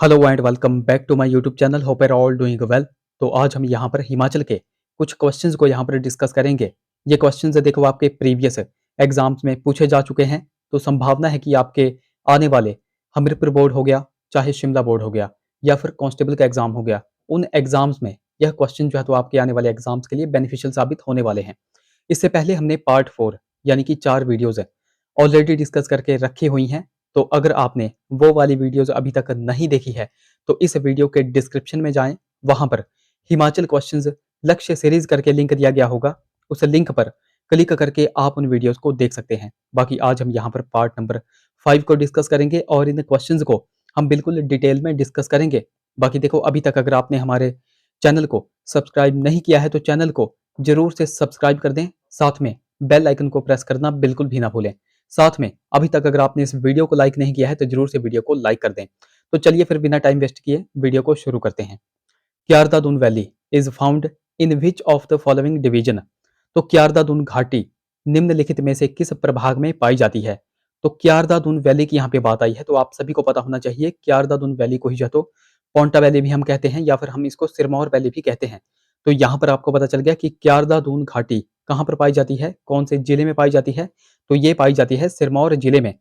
Hello and welcome back to my YouTube channel. Hope are all doing well. तो आज हम यहाँ पर हिमाचल के कुछ क्वेश्चंस को यहाँ पर डिस्कस करेंगे। ये क्वेश्चंस देखो आपके प्रीवियस एग्जाम्स में पूछे जा चुके हैं, तो संभावना है कि आपके आने वाले हमीरपुर बोर्ड हो गया, चाहे शिमला बोर्ड हो गया, या फिर कांस्टेबल का एग्जाम हो गया, उन एग्जाम्स में यह क्वेश्चन जो है तो आपके आने वाले एग्जाम्स के लिए बेनिफिशियल साबित होने वाले हैं। इससे पहले हमने पार्ट 4 यानी कि 4 वीडियोज़ ऑलरेडी डिस्कस करके रखी हुई हैं। तो अगर आपने वो वाली वीडियोज़ अभी तक नहीं देखी है, तो इस वीडियो के डिस्क्रिप्शन में जाएँ, वहाँ पर हिमाचल क्वेश्चंस लक्ष्य सीरीज़ करके लिंक दिया गया होगा। उस लिंक पर क्लिक करके आप उन वीडियोज़ को देख सकते हैं। बाकी आज हम यहाँ पर पार्ट नंबर 5 को डिस्कस करेंगे और इन क्वेश्चंस को हम बिल्कुल डिटेल में डिस्कस करेंगे। बाकी देखो, अभी तक अगर आपने हमारे चैनल को सब्सक्राइब नहीं किया है, तो चैनल को ज़रूर से सब्सक्राइब कर दें, साथ में बेल आइकन को प्रेस करना बिल्कुल भी ना भूलें। साथ में अभी तक अगर आपने इस वीडियो को लाइक नहीं किया है, तो जरूर से वीडियो को लाइक कर दें। तो चलिए फिर बिना टाइम वेस्ट किए वीडियो को शुरू करते हैं। Kiarda Dun valley is found in which of the following division. तो क्यारदादुन घाटी निम्नलिखित में से किस प्रभाग में पाई जाती है। तो क्यारदादुन वैली की यहाँ पे बात आई है, तो आप सभी को पता होना चाहिए क्यारदादुन वैली को ही जो है तो पोंटा वैली भी हम कहते हैं, या फिर हम इसको सिरमौर वैली भी कहते हैं। तो यहाँ पर आपको पता चल गया कि क्यारदादुन घाटी कहाँ पर पाई जाती है, कौन से जिले में पाई जाती है। तो ये पाई जाती है सिरमौर जिले में।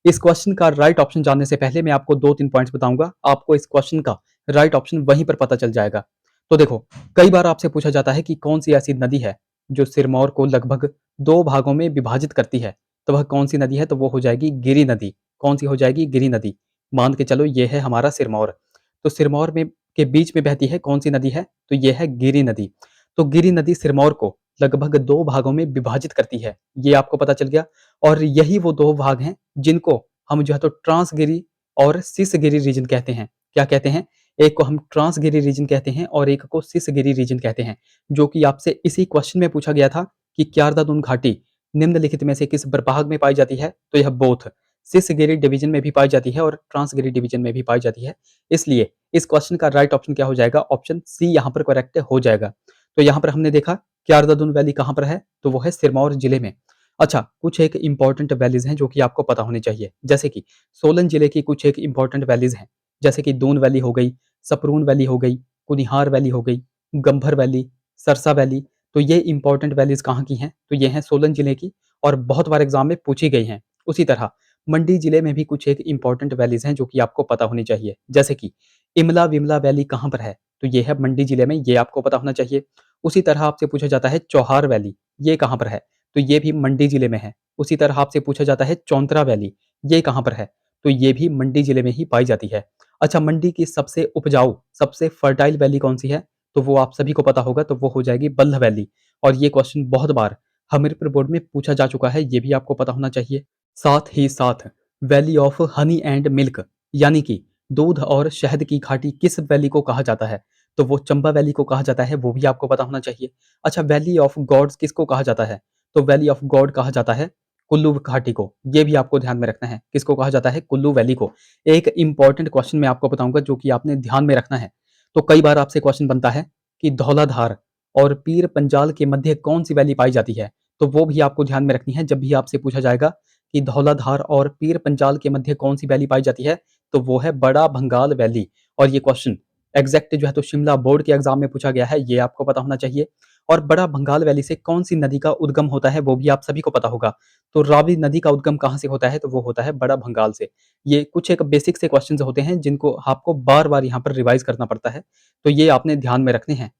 इस क्वेश्चन का राइट ऑप्शन जानने से पहले मैं आपको 2-3 पॉइंट्स बताऊंगा, आपको इस क्वेश्चन का राइट ऑप्शन वहीं पर पता चल जाएगा। तो देखो, कई बार आपसे पूछा जाता है कि कौन सी ऐसी नदी है जो सिरमौर को लगभग 2 भागों में विभाजित करती है। तो वह कौन सी नदी है, तो वो हो जाएगी गिरि नदी। कौन सी हो जाएगी? गिरि नदी। मान के चलो ये है हमारा सिरमौर, तो सिरमौर में के बीच में बहती है कौन सी नदी है, तो ये है गिरि नदी। तो गिरि नदी सिरमौर को लगभग 2 भागों में विभाजित करती है, ये आपको पता चल गया। और यही वो 2 भाग हैं जिनको हम जो है तो ट्रांसगिरी और सिसगिरी रीजन कहते हैं। क्या कहते हैं? एक को हम ट्रांसगिरी रीजन कहते हैं और एक को सिसगिरी रीजन कहते हैं, जो कि आपसे इसी क्वेश्चन में पूछा गया था कि क्यारदादुन घाटी निम्नलिखित में से किस प्रभाग में पाई जाती है। तो यह बोथ सिसगिरी डिवीजन में भी पाई जाती है और ट्रांसगिरी डिवीजन में भी पाई जाती है। इसलिए इस क्वेश्चन का राइट ऑप्शन क्या हो जाएगा? ऑप्शन सी यहाँ पर करेक्ट हो जाएगा। तो यहाँ पर हमने देखा क्यारदादुन वैली कहाँ पर है, तो वो है सिरमौर जिले में। अच्छा, कुछ एक इंपॉर्टेंट वैलीज हैं जो कि आपको पता होनी चाहिए, जैसे कि सोलन जिले की कुछ एक इंपॉर्टेंट वैलीज हैं, जैसे कि दून वैली हो गई, सपरून वैली हो गई, कुनिहार वैली हो गई, गंभर वैली, सरसा वैली। तो ये इंपॉर्टेंट वैलीज कहाँ की हैं? तो ये हैं सोलन जिले की, और बहुत बार एग्जाम में पूछी गई हैं। उसी तरह मंडी जिले में भी कुछ एक इंपॉर्टेंट वैलीज हैं जो कि आपको पता होनी चाहिए, जैसे कि इमला विमला वैली कहाँ पर है, तो ये है मंडी जिले में, ये आपको पता होना चाहिए। उसी तरह आपसे पूछा जाता है चौहार वैली, ये कहाँ पर है, तो ये भी मंडी जिले में है। उसी तरह आपसे पूछा जाता है चौंतरा वैली, ये कहाँ पर है, तो ये भी मंडी जिले में ही पाई जाती है। अच्छा, मंडी की सबसे उपजाऊ, सबसे फर्टाइल वैली कौन सी है, तो वो आप सभी को पता होगा, तो वो हो जाएगी बल्ह वैली। और ये क्वेश्चन बहुत बार हमीरपुर बोर्ड में पूछा जा चुका है, ये भी आपको पता होना चाहिए। साथ ही साथ valley of honey and milk, यानी कि दूध और शहद की घाटी किस वैली को कहा जाता है, तो वो चंबा वैली को कहा जाता है, वो भी आपको पता होना चाहिए। अच्छा, वैली ऑफ गॉड्स किसको कहा जाता है, तो वैली ऑफ गॉड कहा जाता है कुल्लू घाटी को, ये भी आपको ध्यान में रखना है। किसको कहा जाता है? कुल्लू वैली को। एक इंपॉर्टेंट क्वेश्चन मैं आपको बताऊंगा जो कि आपने ध्यान में रखना है। तो कई बार आपसे क्वेश्चन बनता है कि धौलाधार और पीर पंजाल के मध्य कौन सी वैली पाई जाती है, तो वो भी आपको ध्यान में रखनी है। जब भी आपसे पूछा जाएगा कि धौलाधार और पीर पंजाल के मध्य कौन सी वैली पाई जाती है, तो वो है बड़ा भंगाल वैली। और ये क्वेश्चन एग्जैक्ट जो है तो शिमला बोर्ड के एग्जाम में पूछा गया है, ये आपको पता होना चाहिए। और बड़ा भंगाल वैली से कौन सी नदी का उद्गम होता है, वो भी आप सभी को पता होगा। तो रावी नदी का उद्गम कहाँ से होता है, तो वो होता है बड़ा भंगाल से। ये कुछ एक बेसिक से क्वेश्चंस होते हैं जिनको आपको बार बार यहाँ पर रिवाइज करना पड़ता है, तो ये आपने ध्यान में रखने हैं।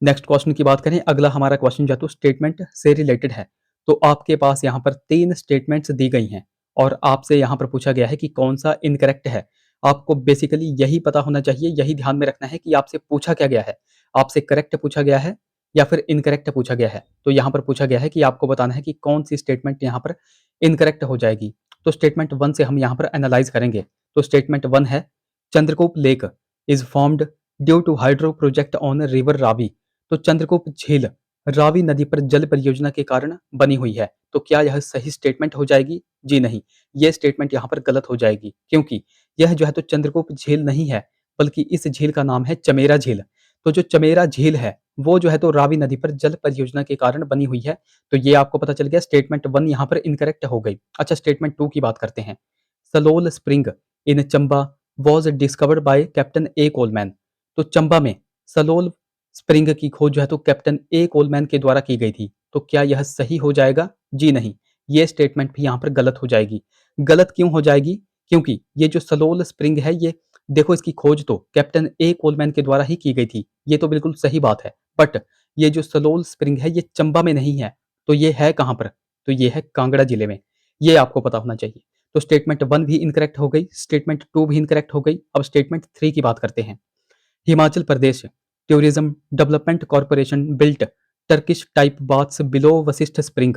नेक्स्ट क्वेश्चन की बात करें, अगला हमारा क्वेश्चन जो है तो स्टेटमेंट से रिलेटेड है। तो आपके पास यहाँ पर 3 स्टेटमेंट्स दी गई हैं और आपसे यहाँ पर पूछा गया है कि कौन सा इनकरेक्ट है। आपको बेसिकली यही पता होना चाहिए, यही ध्यान में रखना है कि आपसे पूछा क्या गया है। आपसे करेक्ट पूछा गया है या फिर इनकरेक्ट पूछा गया है। तो यहाँ पर पूछा गया है कि आपको बताना है कि कौन सी स्टेटमेंट यहाँ पर इनकरेक्ट हो जाएगी। तो स्टेटमेंट 1 से हम यहाँ पर एनालाइज करेंगे। तो स्टेटमेंट 1 है, Chandrakup lake is formed due to hydro project on river Ravi. तो चंद्रकूप झील रावी नदी पर जल परियोजना के कारण बनी हुई है। तो क्या यह सही स्टेटमेंट हो जाएगी? जी नहीं, यह स्टेटमेंट यहाँ पर गलत हो जाएगी, क्योंकि यह जो है तो चंद्रकूप झील नहीं है, बल्कि इस झील का नाम है चमेरा झील। तो जो चमेरा झील है वो जो है तो रावी नदी पर जल परियोजना के कारण बनी हुई है। तो ये आपको पता चल गया, स्टेटमेंट 1 यहाँ पर इनकरेक्ट हो गई। अच्छा, स्टेटमेंट 2 की बात करते हैं। Salul spring in Chamba was discovered by captain A Coleman. तो चंबा में सलोल स्प्रिंग की खोज जो है तो कैप्टन ए कोलमैन के द्वारा की गई थी। तो क्या यह सही हो जाएगा? जी नहीं, ये स्टेटमेंट भी यहाँ पर गलत हो जाएगी। गलत क्यों हो जाएगी? क्योंकि ये जो सलोल स्प्रिंग है, ये देखो, इसकी खोज तो कैप्टन ए कोलमैन के द्वारा ही की गई थी, ये तो बिल्कुल सही बात है। बट ये जो सलोल स्प्रिंग है ये चंबा में नहीं है, तो ये है कहाँ पर? तो ये है कांगड़ा जिले में। ये आपको पता होना चाहिए। तो स्टेटमेंट 1 भी इनकरेक्ट हो गई, स्टेटमेंट 2 भी इनकरेक्ट हो गई। अब स्टेटमेंट 3 की बात करते हैं। Himachal Pradesh tourism development corporation built Turkish type baths below Vashisht spring.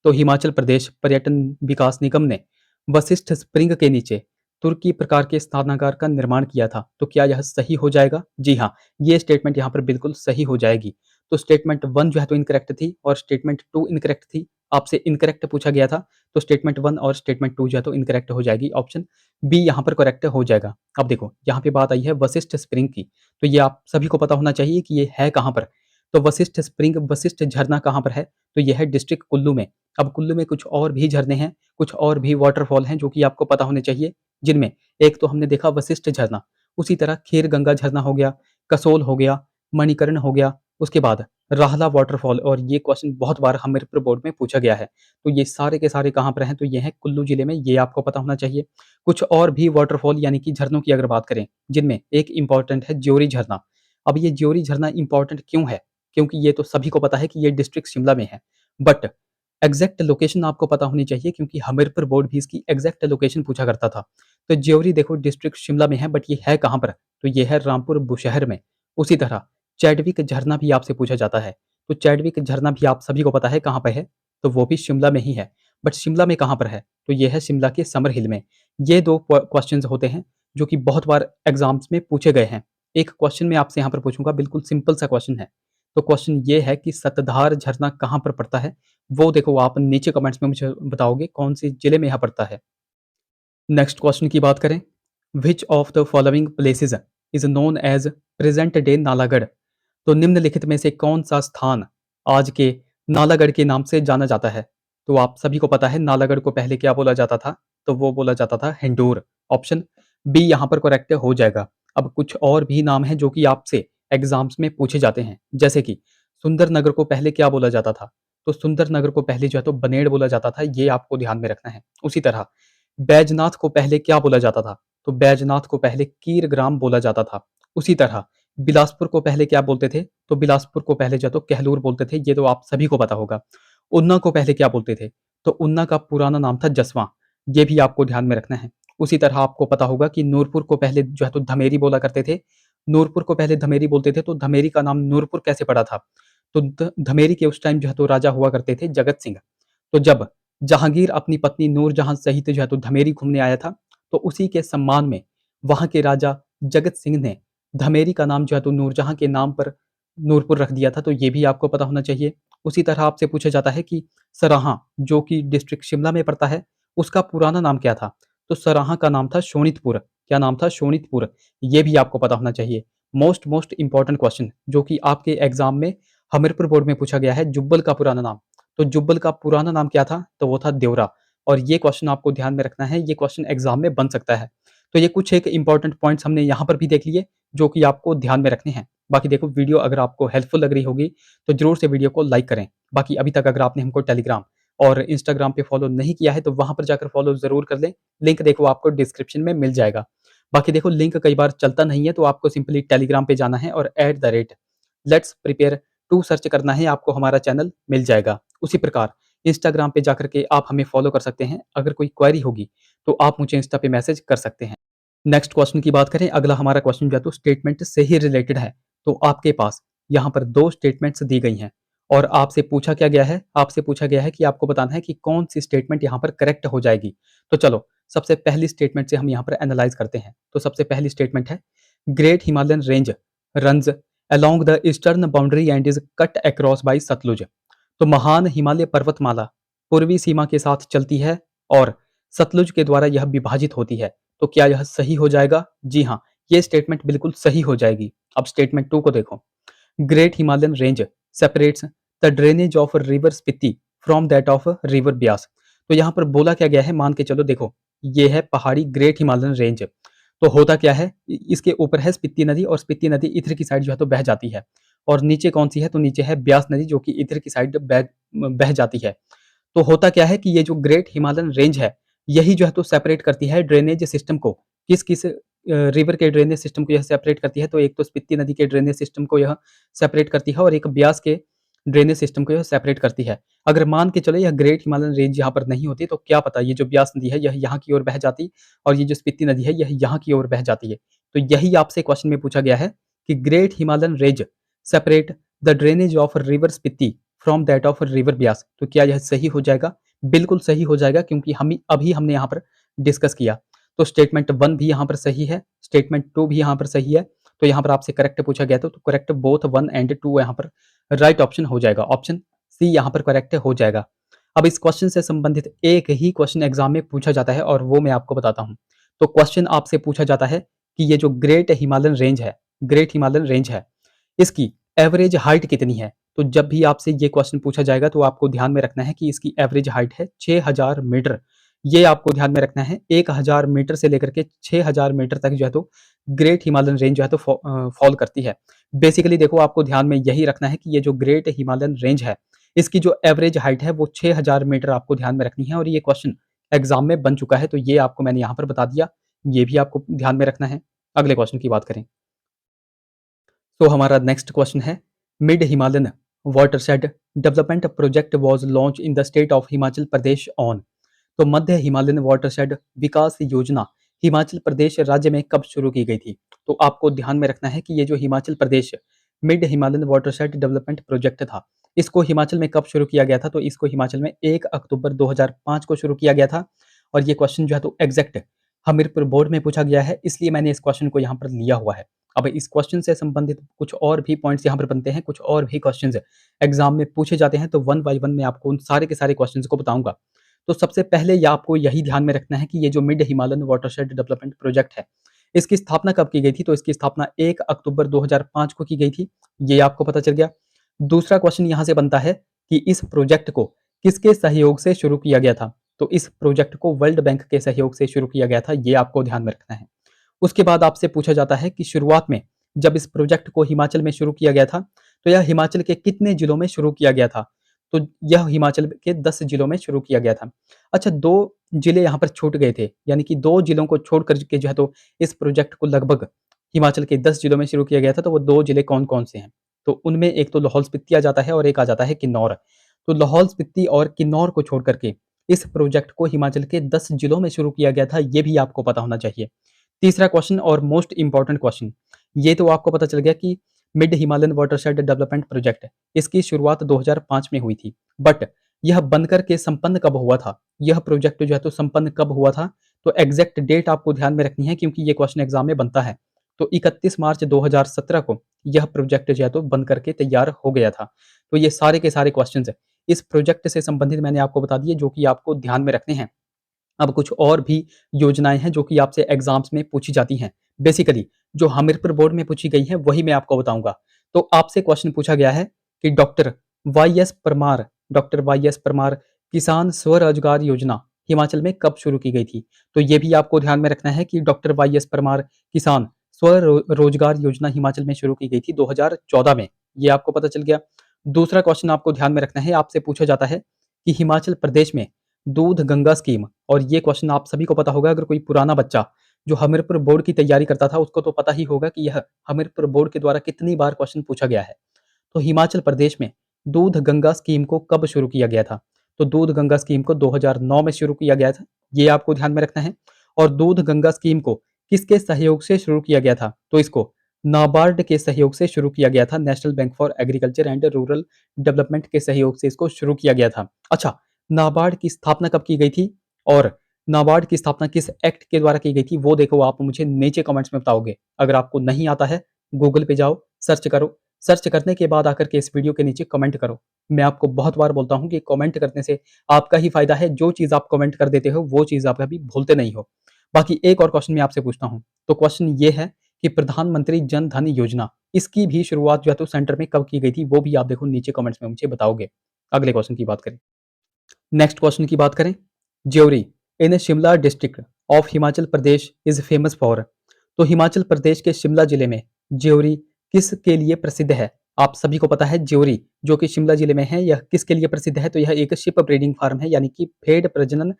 तो हिमाचल प्रदेश पर्यटन विकास निगम ने वशिष्ठ स्प्रिंग के नीचे तुर्की प्रकार के स्नानागार का निर्माण किया था। तो क्या यह सही हो जाएगा? जी हाँ, ये स्टेटमेंट यहाँ पर बिल्कुल सही हो जाएगी। तो स्टेटमेंट 1 जो है तो इनकरेक्ट थी और स्टेटमेंट 2 इनकरेक्ट थी। आपसे इनकरेक्ट पूछा गया था, तो स्टेटमेंट 1 और स्टेटमेंट 2 जो है तो इनकरेक्ट हो जाएगी। ऑप्शन बी यहाँ पर करेक्ट हो जाएगा। अब देखो, यहाँ पे बात आई है वशिष्ठ स्प्रिंग की, तो ये आप सभी को पता होना चाहिए कि ये है कहाँ पर। तो वशिष्ठ स्प्रिंग, वशिष्ठ झरना कहाँ पर है? तो ये है डिस्ट्रिक्ट कुल्लू में। अब कुल्लू में कुछ और भी झरने हैं, कुछ और भी वाटरफॉल हैं जो कि आपको पता होने चाहिए, जिनमें एक तो हमने देखा वशिष्ठ झरना, उसी तरह खीर गंगा झरना हो गया, कसोल हो गया, मणिकर्ण हो गया, उसके बाद राहला वाटरफॉल। और ये क्वेश्चन बहुत बार हमीरपुर बोर्ड में पूछा गया है। तो ये सारे के सारे कहाँ पर हैं? तो ये हैं कुल्लू जिले में, ये आपको पता होना चाहिए। कुछ और भी वाटरफॉल यानी कि झरनों की अगर बात करें, जिनमें एक इंपॉर्टेंट है ज्योरी झरना। अब ये ज्योरी झरना इंपॉर्टेंट क्यों है? क्योंकि ये तो सभी को पता है कि ये डिस्ट्रिक्ट शिमला में है, बट एग्जैक्ट लोकेशन आपको पता होनी चाहिए, क्योंकि हमीरपुर बोर्ड भी इसकी एग्जैक्ट लोकेशन पूछा करता था। तो ज्योरी देखो डिस्ट्रिक्ट शिमला में है, बट ये है कहाँ पर? तो ये है रामपुर बुशहर में। उसी तरह चैडविक झरना भी आपसे पूछा जाता है। तो चैडविक झरना भी आप सभी को पता है कहाँ पे है, तो वो भी शिमला में ही है। बट शिमला में कहाँ पर है? तो ये है शिमला के समर हिल में। ये 2 क्वेश्चंस होते हैं जो कि बहुत बार एग्जाम्स में पूछे गए हैं। एक क्वेश्चन मैं आपसे यहाँ पर पूछूंगा, बिल्कुल सिंपल सा क्वेश्चन है। तो क्वेश्चन ये है कि सतधार झरना कहाँ पर पड़ता है? वो देखो आप नीचे कमेंट्स में मुझे बताओगे कौन से जिले में यहाँ पड़ता है। नेक्स्ट क्वेश्चन की बात करें, which of the following places is known as present day Nalagarh. तो निम्नलिखित में से कौन सा स्थान आज के नालागढ़ के नाम से जाना जाता है? तो आप सभी को पता है नालागढ़ को पहले क्या बोला जाता था? तो वो बोला जाता था हिंडूर। ऑप्शन बी यहाँ पर करेक्ट हो जाएगा। अब कुछ और भी नाम हैं जो कि आपसे एग्जाम्स में पूछे जाते हैं, जैसे कि सुंदर नगर को पहले क्या बोला जाता था? तो सुंदर नगर को पहले जो है तो बनेड़ बोला जाता था, ये आपको ध्यान में रखना है। उसी तरह बैजनाथ को पहले क्या बोला जाता था? तो बैजनाथ को पहले कीरग्राम बोला जाता था। उसी तरह बिलासपुर को पहले क्या बोलते थे? तो बिलासपुर को पहले जो है तो कहलूर बोलते थे, ये तो आप सभी को पता होगा। उन्ना को पहले क्या बोलते थे? तो उन्ना का पुराना नाम था जसवां, ये भी आपको ध्यान में रखना है। उसी तरह आपको पता होगा कि नूरपुर को पहले जो है तो धमेरी बोला करते थे। नूरपुर को पहले धमेरी बोलते थे, तो धमेरी का नाम नूरपुर कैसे पड़ा था? तो धमेरी के उस टाइम जो है तो राजा हुआ करते थे जगत सिंह। तो जब जहांगीर अपनी पत्नी नूरजहां सहित जो है तो धमेरी घूमने आया था, तो उसी के सम्मान में वहां के राजा जगत सिंह ने धमेरी का नाम जो है तो नूरजहां के नाम पर नूरपुर रख दिया था। तो ये भी आपको पता होना चाहिए। उसी तरह आपसे पूछा जाता है कि सराहां, जो कि डिस्ट्रिक्ट शिमला में पड़ता है, उसका पुराना नाम क्या था? तो सराहां का नाम था शोणितपुर। क्या नाम था? शोणितपुर। ये भी आपको पता होना चाहिए। मोस्ट मोस्ट इंपॉर्टेंट क्वेश्चन जो कि आपके एग्जाम में हमीरपुर बोर्ड में पूछा गया है, जुब्बल का पुराना नाम। तो जुब्बल का पुराना नाम क्या था? तो वो था देवरा। और ये क्वेश्चन आपको ध्यान में रखना है, ये क्वेश्चन एग्जाम में बन सकता है। तो ये कुछ एक इंपॉर्टेंट पॉइंट्स हमने यहाँ पर भी देख लिए, जो कि आपको ध्यान में रखने हैं। बाकी देखो, वीडियो अगर आपको हेल्पफुल लग रही होगी तो जरूर से वीडियो को लाइक करें। बाकी अभी तक अगर आपने हमको टेलीग्राम और इंस्टाग्राम पे फॉलो नहीं किया है तो वहां पर जाकर फॉलो जरूर कर लें। लिंक देखो आपको डिस्क्रिप्शन में मिल जाएगा। बाकी देखो, लिंक कई बार चलता नहीं है, तो आपको सिंपली टेलीग्राम पे जाना है और @लेट्स प्रिपेयर टू सर्च करना है, आपको हमारा चैनल मिल जाएगा। उसी प्रकार इंस्टाग्राम पे जाकर के आप हमें फॉलो कर सकते हैं। अगर कोई क्वेरी होगी तो आप मुझे इंस्टा पे मैसेज कर सकते हैं। नेक्स्ट क्वेश्चन की बात करें, अगला हमारा क्वेश्चन जो है तो स्टेटमेंट से ही रिलेटेड है। तो आपके पास यहाँ पर 2 स्टेटमेंट्स दी गई हैं और आपसे पूछा क्या गया है? आपसे पूछा गया है कि आपको बताना है कि कौन सी स्टेटमेंट यहाँ पर करेक्ट हो जाएगी। तो चलो, सबसे पहली स्टेटमेंट से हम यहाँ पर एनालाइज करते हैं। तो सबसे पहली स्टेटमेंट है, great Himalayan range runs along the eastern boundary and is cut across by Sutlej. तो महान हिमालय पर्वतमाला पूर्वी सीमा के साथ चलती है और सतलुज के द्वारा यह विभाजित होती है। तो क्या यह सही हो जाएगा? जी हाँ, ये स्टेटमेंट बिल्कुल सही हो जाएगी। अब स्टेटमेंट 2 को देखो, great Himalayan range separates the drainage of river Spiti from that of river Beas. तो यहाँ पर बोला क्या गया है, मान के चलो, देखो ये है पहाड़ी ग्रेट हिमालयन रेंज। तो होता क्या है, इसके ऊपर है स्पीति नदी और स्पीति नदी इधर की साइड जो है तो बह जाती है। और नीचे कौन सी है, तो नीचे है ब्यास नदी जो कि इधर की साइड बह बह जाती है। तो होता क्या है कि ये जो ग्रेट हिमालयन रेंज है, यही जो है तो सेपरेट करती है ड्रेनेज सिस्टम को। किस-किस रिवर के ड्रेनेज सिस्टम को यह सेपरेट करती है, तो एक तो स्पीति नदी के ड्रेनेज सिस्टम को यह सेपरेट करती है और एक ब्यास के ड्रेनेज सिस्टम को यह सेपरेट करती है। अगर मान के चलो यह ग्रेट हिमालयन रेंज यहाँ पर नहीं होती, तो क्या पता ये जो ब्यास नदी है यह यहाँ की ओर बह जाती और ये जो स्पीति नदी है यह यहाँ की ओर बह जाती है। तो यही आपसे क्वेश्चन में पूछा गया है कि great Himalayan range separate the drainage of river Spiti from that of river Beas. तो क्या यह सही हो जाएगा? बिल्कुल सही हो जाएगा, क्योंकि अभी हमने यहाँ पर डिस्कस किया। तो स्टेटमेंट 1 भी यहाँ पर सही है, स्टेटमेंट 2 भी यहाँ पर सही है। तो यहाँ पर आपसे करेक्ट पूछा गया था, तो करेक्ट बोथ 1 एंड 2 यहाँ पर राइट ऑप्शन हो जाएगा। ऑप्शन सी यहाँ पर करेक्ट हो जाएगा। अब इस क्वेश्चन से संबंधित एक ही क्वेश्चन एग्जाम में पूछा जाता है और वो मैं आपको बताता हूँ। तो क्वेश्चन आपसे पूछा जाता है कि ये जो ग्रेट हिमालयन रेंज है, ग्रेट हिमालयन रेंज है, इसकी एवरेज हाइट कितनी है? तो जब भी आपसे ये क्वेश्चन पूछा जाएगा तो आपको ध्यान में रखना है कि इसकी एवरेज हाइट है 6000 मीटर। ये आपको ध्यान में रखना है। 1000 मीटर से लेकर के 6000 मीटर तक जो है तो ग्रेट हिमालयन रेंज जो है तो फॉल करती है। बेसिकली देखो, आपको ध्यान में यही रखना है कि ये जो ग्रेट हिमालयन रेंज है, इसकी जो एवरेज हाइट है वो 6000 मीटर आपको ध्यान में रखनी है और ये क्वेश्चन एग्जाम में बन चुका है, तो ये आपको मैंने यहाँ पर बता दिया। ये भी आपको ध्यान में रखना है। अगले क्वेश्चन की बात करें, तो हमारा नेक्स्ट क्वेश्चन है, mid Himalayan watershed development project was launch in the state of Himachal Pradesh on. तो मध्य हिमालयन वाटरशेड विकास योजना हिमाचल प्रदेश राज्य में कब शुरू की गई थी? तो आपको ध्यान में रखना है कि ये जो Himachal Pradesh mid Himalayan watershed development project था, इसको हिमाचल में कब शुरू किया गया था? तो इसको हिमाचल में 1 अक्टूबर 2005 को शुरू किया गया था। और ये क्वेश्चन जो है तो एग्जैक्ट हमीरपुर बोर्ड में पूछा गया है, इसलिए मैंने इस क्वेश्चन को यहाँ पर लिया हुआ है। अब इस क्वेश्चन से संबंधित कुछ और भी पॉइंट्स यहाँ पर बनते हैं, कुछ और भी क्वेश्चंस एग्जाम में पूछे जाते हैं, तो वन बाय वन मैं आपको उन सारे के सारे क्वेश्चंस को बताऊंगा। तो सबसे पहले ये आपको यही ध्यान में रखना है कि ये जो mid Himalayan watershed development project है, इसकी स्थापना कब की गई थी? तो इसकी स्थापना 1 अक्टूबर 2005 को की गई थी। ये आपको पता चल गया। दूसरा क्वेश्चन यहाँ से बनता है कि इस प्रोजेक्ट को किसके सहयोग से शुरू किया गया था? तो इस प्रोजेक्ट को वर्ल्ड बैंक के सहयोग से शुरू किया गया था, ये आपको ध्यान में रखना है। उसके बाद आपसे पूछा जाता है कि शुरुआत में जब इस प्रोजेक्ट को हिमाचल में शुरू किया गया था, तो यह हिमाचल के कितने जिलों में शुरू किया गया था? तो यह हिमाचल के 10 जिलों में शुरू किया गया था। अच्छा, 2 जिले यहाँ पर छूट गए थे, यानी कि 2 जिलों को छोड़ कर के जो है तो इस प्रोजेक्ट को लगभग हिमाचल के 10 जिलों में शुरू किया गया था, तो वो 2 जिले कौन-कौन से हैं? तो उनमें एक तो लाहौल स्पीति आ जाता है और एक आ जाता है किन्नौर। तो लाहौल स्पीति और किन्नौर को छोड़ कर के इस प्रोजेक्ट को हिमाचल के 10 जिलों में शुरू किया गया था, ये भी आपको पता होना चाहिए। तीसरा क्वेश्चन और मोस्ट इंपॉर्टेंट क्वेश्चन, ये तो आपको पता चल गया कि mid Himalayan watershed development project इसकी शुरुआत 2005 में हुई थी, बट यह बनकर के संपन्न कब हुआ था? यह प्रोजेक्ट जो है तो संपन्न कब हुआ था? तो एग्जैक्ट डेट आपको ध्यान में रखनी है, क्योंकि ये क्वेश्चन एग्जाम में बनता है। तो 31 मार्च 2017 को यह प्रोजेक्ट जो है तो बन करके तैयार हो गया था। तो ये सारे के सारे क्वेश्चन इस प्रोजेक्ट से संबंधित मैंने आपको बता दिए, जो कि आपको ध्यान में रखने हैं। अब कुछ और भी योजनाएँ हैं जो कि आपसे एग्ज़ाम्स में पूछी जाती हैं। बेसिकली जो हमीरपुर बोर्ड में पूछी गई हैं वही मैं आपको बताऊँगा। तो आपसे क्वेश्चन पूछा गया है कि डॉक्टर वाई एस परमार किसान स्वरोजगार योजना हिमाचल में कब शुरू की गई थी? तो ये भी आपको ध्यान में रखना है कि डॉक्टर वाई एस परमार किसान रोजगार योजना हिमाचल में शुरू की गई थी 2014 में। ये आपको पता चल गया। दूसरा क्वेश्चन आपको ध्यान में रखना है, आपसे पूछा जाता है कि हिमाचल प्रदेश में दूध गंगा स्कीम, और ये क्वेश्चन आप सभी को पता होगा, अगर कोई पुराना बच्चा जो हमीरपुर बोर्ड की तैयारी करता था उसको तो पता ही होगा कि यह हमीरपुर बोर्ड के द्वारा कितनी बार क्वेश्चन पूछा गया है। तो हिमाचल प्रदेश में दूध गंगा स्कीम को कब शुरू किया गया था? तो दूध गंगा स्कीम को 2009 में शुरू किया गया था, ये आपको ध्यान में रखना है। और दूध गंगा स्कीम को किसके सहयोग से शुरू किया गया था? तो इसको नाबार्ड के सहयोग से शुरू किया गया था, national bank for agriculture and rural development के सहयोग से इसको शुरू किया गया था। अच्छा, नाबार्ड की स्थापना कब की गई थी और नाबार्ड की स्थापना किस एक्ट के द्वारा की गई थी, वो देखो आप मुझे नीचे कमेंट्स में बताओगे। अगर आपको नहीं आता है, गूगल पे जाओ, सर्च करो, सर्च करने के बाद आकर के इस वीडियो के नीचे कमेंट करो। मैं आपको बहुत बार बोलता हूँ कि कमेंट करने से आपका ही फायदा है, जो चीज़ आप कमेंट कर देते हो वो चीज़ आप कभी भूलते नहीं हो। बाकी एक और क्वेश्चन मैं आपसे पूछता हूँ, तो क्वेश्चन ये है कि प्रधानमंत्री जन धन योजना, इसकी भी शुरुआत जो है तो सेंटर में कब की गई थी, वो भी आप देखो नीचे कमेंट्स में मुझे बताओगे। अगले क्वेश्चन की बात करें, नेक्स्ट क्वेश्चन की बात करें, jury in Shimla district of Himachal Pradesh is famous for. तो हिमाचल प्रदेश के शिमला जिले में ज्योरी किसके लिए प्रसिद्ध है? आप सभी को पता है ज्योरी जो कि शिमला जिले में है, यह किसके लिए प्रसिद्ध है? तो यह एक शिप ब्रीडिंग फार्म है, यानी कि भेड़ प्रजनन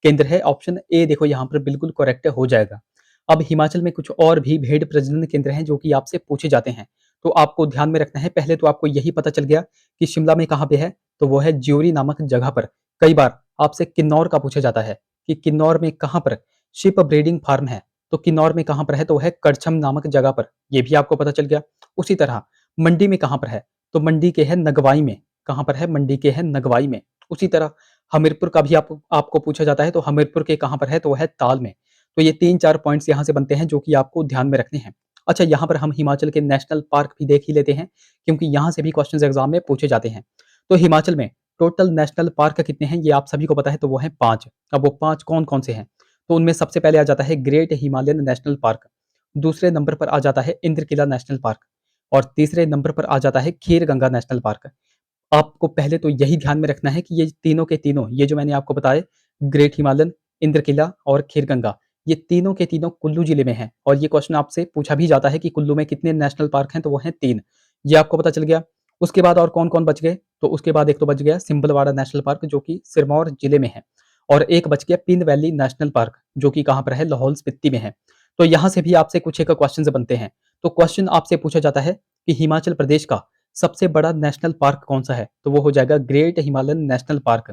केंद्र है। ऑप्शन ए देखो यहाँ पर बिल्कुल करेक्ट हो जाएगा। अब हिमाचल में कुछ और भी भेड़ प्रजनन केंद्र हैं जो कि आपसे पूछे जाते हैं, तो आपको ध्यान में रखना है। पहले तो आपको यही पता चल गया कि शिमला में कहाँ पे है, तो वो है ज्योरी नामक जगह पर। कई बार आपसे किन्नौर का पूछा जाता है कि किन्नौर में कहाँ पर शिप ब्रीडिंग फार्म है, तो किन्नौर में कहाँ पर है, तो वह है करछम नामक जगह पर। ये भी आपको पता चल गया। उसी तरह मंडी में कहाँ पर है, तो मंडी के है नगवाई में। कहाँ पर है, मंडी के है नगवाई में। उसी तरह हमीरपुर का भी आपको पूछा जाता है, तो हमीरपुर के कहाँ पर है, तो वह है ताल में। तो ये 3-4 पॉइंट्स यहाँ से बनते हैं जो कि आपको ध्यान में रखने हैं। अच्छा, यहाँ पर हम हिमाचल के नेशनल पार्क भी देख ही लेते हैं, क्योंकि यहाँ से भी क्वेश्चंस एग्जाम में पूछे जाते हैं। तो हिमाचल में टोटल नेशनल पार्क कितने हैं, ये आप सभी को पता है, तो वो है 5। अब वो 5 कौन-कौन से हैं? तो उनमें सबसे पहले आ जाता है ग्रेट हिमालयन नेशनल पार्क, दूसरे नंबर पर आ जाता है इंद्रकिला नेशनल पार्क, और तीसरे नंबर पर आ जाता है खीर-गंगा नेशनल पार्क। आपको पहले तो यही ध्यान में रखना है कि ये तीनों के तीनों, ये जो मैंने आपको बताए, ग्रेट हिमालयन, इंद्रकिला और खीर-गंगा, ये तीनों के तीनों कुल्लू जिले में हैं। और ये क्वेश्चन आपसे पूछा भी जाता है कि कुल्लू में कितने नेशनल पार्क हैं, तो वो हैं 3। ये आपको पता चल गया। उसके बाद और कौन-कौन बच गए, तो उसके बाद एक तो बच गया सिंबलवाड़ा नेशनल पार्क जो कि सिरमौर जिले में है, और एक बच गया पिन वैली नेशनल पार्क जो कि कहाँ पर है, लाहौल स्पीति में है। तो यहाँ से भी आपसे कुछ एक क्वेश्चंस बनते हैं। तो क्वेश्चन आपसे पूछा जाता है कि हिमाचल प्रदेश का सबसे बड़ा नेशनल पार्क कौन-सा है? तो वो हो जाएगा ग्रेट हिमालयन नेशनल पार्क।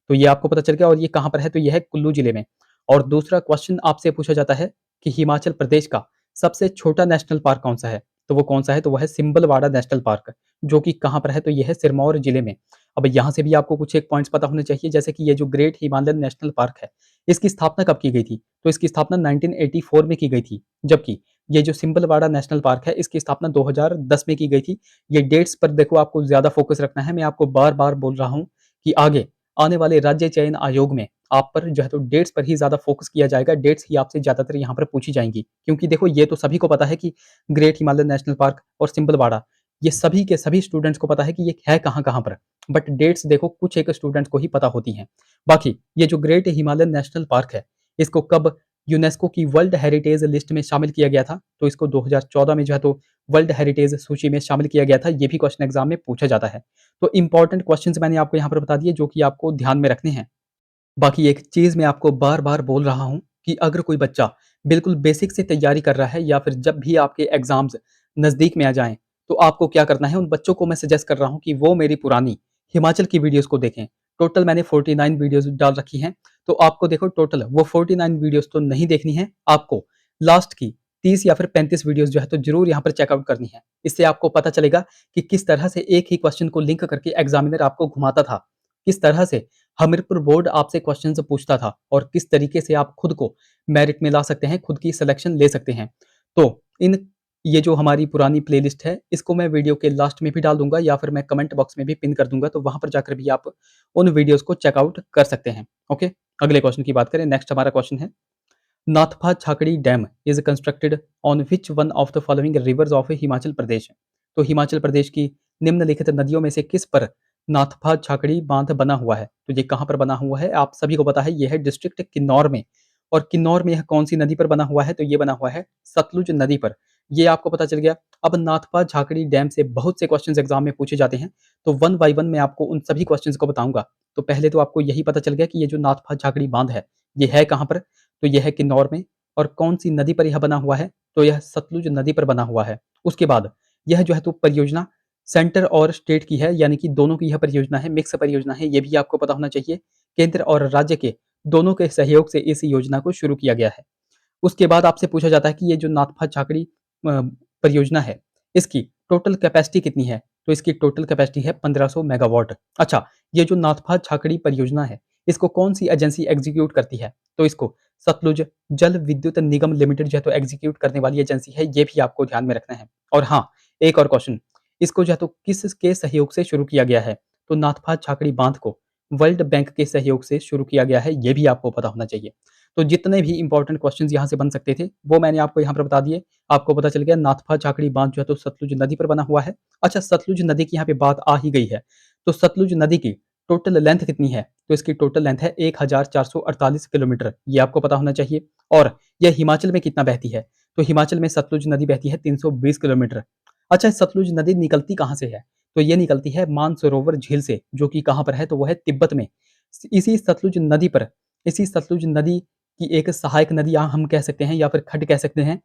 तो ये आपको पता चल गया, और ये कहाँ पर है, तो ये है कुल्लू जिले में। और दूसरा क्वेश्चन आपसे पूछा जाता है कि हिमाचल प्रदेश का सबसे छोटा नेशनल पार्क कौन-सा है? तो वो कौन-सा है, तो वो है सिंबलवाड़ा नेशनल पार्क, जो कि कहाँ पर है, तो ये है सिरमौर जिले में। अब यहाँ से भी आपको कुछ एक पॉइंट्स पता होने चाहिए, जैसे कि ये जो ग्रेट हिमालयन नेशनल पार्क है, इसकी स्थापना कब की गई थी? तो इसकी स्थापना 1984 में की गई थी, जबकि ये जो सिंबलवाड़ा नेशनल पार्क है, इसकी स्थापना 2010 में की गई थी। ये डेट्स पर देखो आपको ज़्यादा फ़ोकस रखना है। मैं आपको बार-बार बोल रहा हूँ कि आगे आने वाले राज्य चयन आयोग में आप पर जो है तो डेट्स पर ही ज़्यादा फ़ोकस किया जाएगा। डेट्स ही आपसे ज़्यादातर यहाँ पर पूछी जाएँगी, क्योंकि देखो ये तो सभी को पता है कि ग्रेट हिमालयन नेशनल पार्क और सिंबलवाड़ा, ये सभी के सभी स्टूडेंट्स को पता है कि ये है कहाँ-कहाँ पर। बट डेट्स देखो कुछ एक स्टूडेंट्स को ही पता होती हैं। बाकी ये जो ग्रेट हिमालयन नेशनल पार्क है, इसको कब यूनेस्को की वर्ल्ड हेरिटेज लिस्ट में शामिल किया गया था? तो इसको 2014 में जो है तो वर्ल्ड हेरिटेज सूची में शामिल किया गया था। ये भी क्वेश्चन एग्जाम में पूछा जाता है। तो इंपॉर्टेंट क्वेश्चंस मैंने आपको यहाँ पर बता दिए जो कि आपको ध्यान में रखने हैं। बाकी एक चीज़ मैं आपको बार-बार बोल रहा हूँ कि अगर कोई बच्चा बिल्कुल बेसिक से तैयारी कर रहा है, या फिर जब भी आपके एग्ज़ाम्स नज़दीक में आ जाएँ, तो आपको क्या करना है, उन बच्चों को मैं सजेस्ट कर रहा हूँ कि वो मेरी पुरानी हिमाचल की वीडियोज़ को देखें। टोटल मैंने 49 वीडियोज़ डाल रखी हैं, तो आपको देखो टोटल वो 49 वीडियोज़ तो नहीं देखनी है, आपको लास्ट की 30 या फिर 35 वीडियोज़ जो है तो ज़रूर यहाँ पर चेकआउट करनी है। इससे आपको पता चलेगा कि किस तरह से एक ही क्वेश्चन को लिंक करके एग्ज़ामिनर आपको घुमाता था। किस तरह से हमीरपुर बोर्ड आपसे क्वेश्चंस पूछता था, और किस तरीके से आप खुद को मेरिट में ला सकते हैं, खुद की सिलेक्शन ले सकते हैं। तो इन ये जो हमारी पुरानी प्लेलिस्ट है, इसको मैं वीडियो के लास्ट में भी डाल दूँगा, या फिर मैं कमेंट बॉक्स में भी पिन कर दूँगा, तो वहाँ पर जाकर भी आप उन वीडियोज़ को चेकआउट कर सकते हैं। ओके, अगले क्वेश्चन की बात करें। नेक्स्ट हमारा क्वेश्चन है, Nathpa Jhakri dam is constructed on which one of the following rivers of Himachal Pradesh? तो हिमाचल प्रदेश की निम्नलिखित नदियों में से किस पर नाथपा छाकड़ी बांध बना हुआ है? तो ये कहाँ पर बना हुआ है? आप सभी को पता है, ये है डिस्ट्रिक्ट किन्नौर में। और किन्नौर में यह कौन-सी नदी पर बना हुआ है? तो ये बना हुआ है सतलुज नदी पर। ये आपको पता चल गया। अब नाथपा छाकड़ी डैम से बहुत से क्वेश्चंस एग्ज़ाम में पूछे जाते हैं, तो वन बाय वन मैं आपको उन सभी क्वेश्चंस को बताऊँगा। तो पहले तो आपको यही पता चल गया कि ये जो नाथपा छाकड़ी बांध है, ये है कहाँ पर? तो यह है किन्नौर में। और कौन-सी नदी पर यह बना हुआ है? तो यह सतलुज नदी पर बना हुआ है। उसके बाद यह जो है तो परियोजना सेंटर और स्टेट की है, यानी कि दोनों की यह परियोजना है, मिक्स परियोजना है, ये भी आपको पता होना चाहिए। केंद्र और राज्य के दोनों के सहयोग से इस योजना को शुरू किया गया है। उसके बाद आपसे पूछा जाता है कि ये जो नाथपा छाकड़ी परियोजना है, इसकी टोटल कैपेसिटी कितनी है? तो इसकी टोटल कैपेसिटी है 1500 मेगावाट। अच्छा, ये जो नाथपा छाकड़ी परियोजना है, इसको कौन-सी एजेंसी एग्ज़ीक्यूट करती है? तो इसको सतलुज जल विद्युत निगम लिमिटेड जो है तो एग्ज़ीक्यूट करने वाली एजेंसी है, ये भी आपको ध्यान में रखना है। और हाँ, एक और क्वेश्चन, इसको जो है तो किसके सहयोग से शुरू किया गया है? तो नाथपा छाकड़ी बांध को वर्ल्ड बैंक के सहयोग से शुरू किया गया है, ये भी आपको पता होना चाहिए। तो जितने भी इंपॉर्टेंट क्वेश्चंस यहाँ से बन सकते थे, वो मैंने आपको यहाँ पर बता दिए। आपको पता चल गया नाथपा छाकड़ी बांध जो है तो सतलुज नदी पर बना हुआ है। अच्छा, सतलुज नदी की यहाँ पे बात आ ही गई है, तो सतलुज नदी की टोटल लेंथ कितनी है? तो इसकी टोटल लेंथ है 1448 किलोमीटर, ये आपको पता होना चाहिए। और यह हिमाचल में कितना बहती है? तो हिमाचल में सतलुज नदी बहती है 320 किलोमीटर। अच्छा, सतलुज नदी निकलती कहाँ से है? तो ये निकलती है मानसरोवर झील से, जो कि कहाँ पर है? तो वो है तिब्बत में। इसी सतलुज नदी पर, इसी सतलुज नदी की एक सहायक नदी या हम कह सकते हैं या फिर खड्ड कह सकते हैं,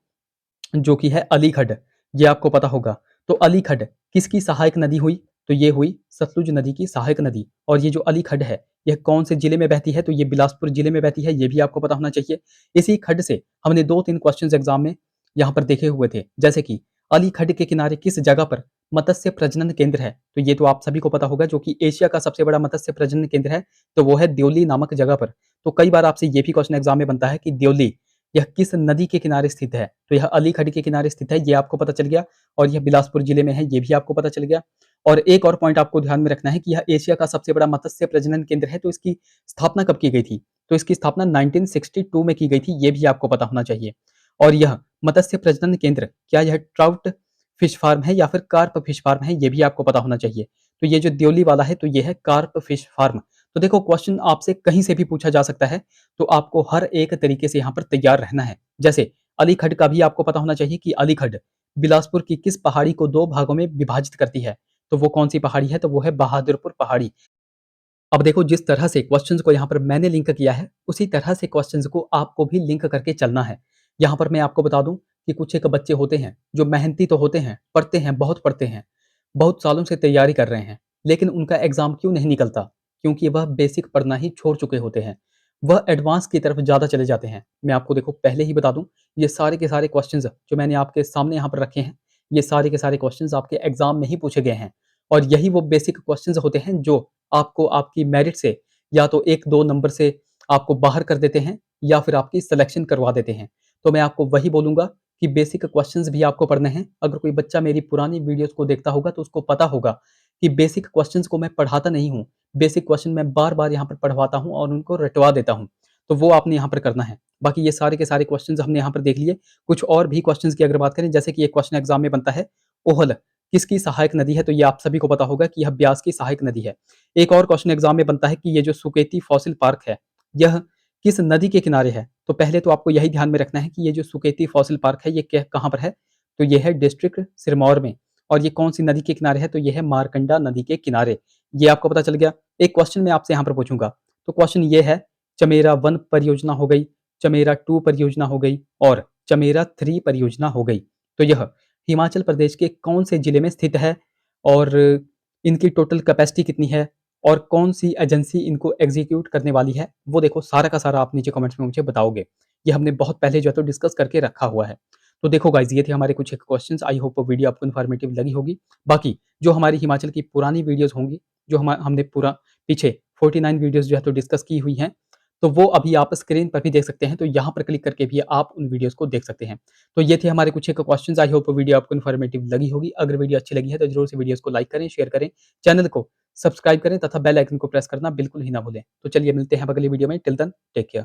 जो कि है अली खड्ड, ये आपको पता होगा। तो अली खड्ड किसकी सहायक नदी हुई? तो ये हुई सतलुज नदी की सहायक नदी। और ये जो अली खड्ड है, यह कौन से जिले में बहती है? तो ये बिलासपुर जिले में बहती है, ये भी आपको पता होना चाहिए। इसी खड्ड से हमने 2-3 क्वेश्चंस एग्जाम में यहाँ पर देखे हुए थे, जैसे कि अली खड्ड के किनारे किस जगह पर मत्स्य प्रजनन केंद्र है? तो ये तो आप सभी को पता होगा, जो कि एशिया का सबसे बड़ा मत्स्य प्रजनन केंद्र है, तो वो है द्योली नामक जगह पर। तो कई बार आपसे ये भी क्वेश्चन एग्जाम में बनता है कि द्योली यह किस नदी के किनारे स्थित है? तो यह अली खड्ड के किनारे स्थित है, ये आपको पता चल गया। और यह बिलासपुर जिले में है, ये भी आपको पता चल गया। और एक और पॉइंट आपको ध्यान में रखना है कि यह एशिया का सबसे बड़ा मत्स्य प्रजनन केंद्र है, तो इसकी स्थापना कब की गई थी? तो इसकी स्थापना 1962 में की गई थी, ये भी आपको पता होना चाहिए। और यह मत्स्य प्रजनन केंद्र, क्या यह ट्राउट फिश फार्म है या फिर कार्प फिश फार्म है? ये भी आपको पता होना चाहिए। तो ये जो द्योली वाला है, तो ये है कार्प फिश फार्म। तो देखो, क्वेश्चन आपसे कहीं से भी पूछा जा सकता है, तो आपको हर एक तरीके से यहाँ पर तैयार रहना है। जैसे अली खड्ड का भी आपको पता होना चाहिए कि अली खड्ड बिलासपुर की किस पहाड़ी को 2 भागों में विभाजित करती है? तो वो कौन-सी पहाड़ी है? तो वो है बहादुरपुर पहाड़ी। अब देखो, जिस तरह से क्वेश्चंस को यहाँ पर मैंने लिंक किया है, उसी तरह से क्वेश्चंस को आपको भी लिंक करके चलना है। यहाँ पर मैं आपको बता दूँ कि कुछ एक बच्चे होते हैं, जो मेहनती तो होते हैं, पढ़ते हैं, बहुत पढ़ते हैं, बहुत सालों से तैयारी कर रहे हैं, लेकिन उनका एग्ज़ाम क्यों नहीं निकलता? क्योंकि वह बेसिक पढ़ना ही छोड़ चुके होते हैं। वह एडवांस की तरफ ज़्यादा चले जाते हैं। मैं आपको देखो पहले ही बता दूँ, ये सारे के सारे क्वेश्चंस जो मैंने आपके सामने यहाँ पर रखे हैं, ये सारे के सारे क्वेश्चंस आपके एग्ज़ाम में ही पूछे गए हैं। और यही वो बेसिक क्वेश्चंस होते हैं जो आपको आपकी मेरिट से या तो 1-2 नंबर से आपको बाहर कर देते हैं या फिर आपकी सिलेक्शन करवा देते हैं। तो मैं आपको वही बोलूँगा कि बेसिक क्वेश्चंस भी आपको पढ़ने हैं। अगर कोई बच्चा मेरी पुरानी वीडियोज़ को देखता होगा, तो उसको पता होगा कि बेसिक क्वेश्चंस को मैं पढ़ाता नहीं हूँ। बेसिक क्वेश्चन मैं बार-बार यहाँ पर पढ़वाता हूँ और उनको रटवा देता हूँ। तो वो आपने यहाँ पर करना है। बाकी ये सारे के सारे क्वेश्चंस हमने यहाँ पर देख लिए। कुछ और भी क्वेश्चंस की अगर बात करें, जैसे कि एक क्वेश्चन एग्ज़ाम में बनता है, ओहल किसकी सहायक नदी है? तो ये आप सभी को पता होगा कि यह ब्यास की सहायक नदी है। एक और क्वेश्चन एग्ज़ाम में बनता है कि ये जो सुकेती फॉसिल पार्क है, यह किस नदी के किनारे है? तो पहले तो आपको यही ध्यान में रखना है कि ये जो सुकेती फॉसिल पार्क है, ये कहाँ पर है? तो ये है डिस्ट्रिक्ट सिरमौर में। और ये कौन-सी नदी के किनारे है? तो ये है मारकंडा नदी के किनारे। ये आपको पता चल गया। एक क्वेश्चन मैं आपसे यहाँ पर पूछूँगा, तो क्वेश्चन ये है, चमेरा 1 परियोजना हो गई, चमेरा 2 परियोजना हो गई और चमेरा 3 परियोजना हो गई। तो यह हिमाचल प्रदेश के कौन से जिले में स्थित है और इनकी टोटल कैपेसिटी कितनी है और कौन-सी एजेंसी इनको एग्ज़ीक्यूट करने वाली है? वो देखो सारा का सारा आप नीचे कमेंट्स में मुझे बताओगे। ये हमने बहुत पहले जो है तो डिस्कस करके रखा हुआ है। तो देखो गाइज़, ये थे हमारे कुछ एक क्वेश्चन्स। आई होप वीडियो आपको इन्फॉर्मेटिव लगी होगी। बाकी जो हमारी हिमाचल की पुरानी वीडियोज़ होंगी, जो हमने पूरा पीछे 49 वीडियोज़ जो है तो डिस्कस की हुई हैं, तो वो अभी आप स्क्रीन पर भी देख सकते हैं। तो यहाँ पर क्लिक करके भी आप उन वीडियोज़ को देख सकते हैं। तो ये थे हमारे कुछ एक क्वेश्चंस। आई होप वीडियो आपको इन्फॉर्मेटिव लगी होगी। अगर वीडियो अच्छी लगी है तो ज़रूर से वीडियोज़ को लाइक करें, शेयर करें, चैनल को सब्सक्राइब करें तथा बेल आइकन को प्रेस करना बिल्कुल ही ना भूलें। तो चलिए मिलते हैं अब अगली वीडियो में। Till then take care.